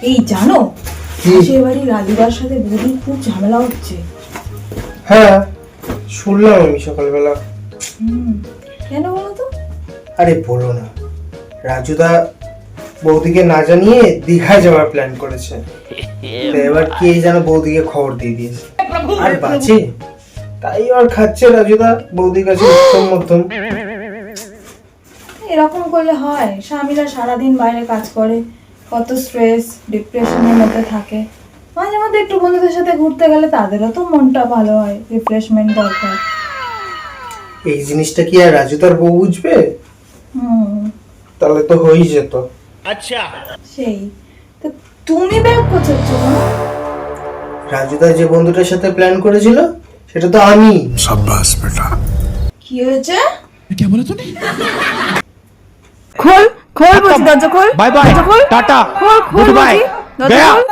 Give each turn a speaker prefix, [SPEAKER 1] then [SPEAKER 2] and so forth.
[SPEAKER 1] এই জানো, সে বাড়ি রাজুদার সাথে বৌদির খুব ঝামেলা হচ্ছে।
[SPEAKER 2] হ্যাঁ শুনলাম আমি সকালবেলা।
[SPEAKER 1] কেন বলো তো?
[SPEAKER 2] আরে বলো না, রাজুদা বৌদিকে না জানিয়ে দীঘায় যাওয়ার প্ল্যান করেছে। তো এবার কে যেন বৌদিকে খবর দিয়ে দিয়েছে, আর বাঁচে তাই আর খাচ্ছে রাজুদা বৌদির কাছে উত্তম মধ্যম।
[SPEAKER 1] এরকম করলে হয়? স্বামীরা সারাদিন বাইরে কাজ করে, কত স্ট্রেস ডিপ্রেশনের মধ্যে থাকে, মাঝে মধ্যে একটু বন্ধুদের সাথে ঘুরতে গেলে তাদেরও তো মনটা ভালো হয়, রিফ্রেশমেন্ট দরকার।
[SPEAKER 2] এই জিনিসটা কি আর রাজুদার বউ বুঝবে? তাহলে তো হয়েই যেত।
[SPEAKER 3] আচ্ছা
[SPEAKER 1] সেই তো, তুমি ব্যাগ কোথাচ্ছ না?
[SPEAKER 2] রাজুদা যে বন্ধুটার সাথে প্ল্যান করেছিল সেটা তো আমি।
[SPEAKER 4] शाबाश बेटा।
[SPEAKER 1] কি হয়েছে?
[SPEAKER 4] क्या बोला तूने?
[SPEAKER 1] খোল খোল বলছি, দরজা খোল।
[SPEAKER 3] बाय बाय टाटा
[SPEAKER 1] খোল খোল
[SPEAKER 3] गुड बाय
[SPEAKER 1] বলছি, দরজা
[SPEAKER 3] गया
[SPEAKER 1] খোল।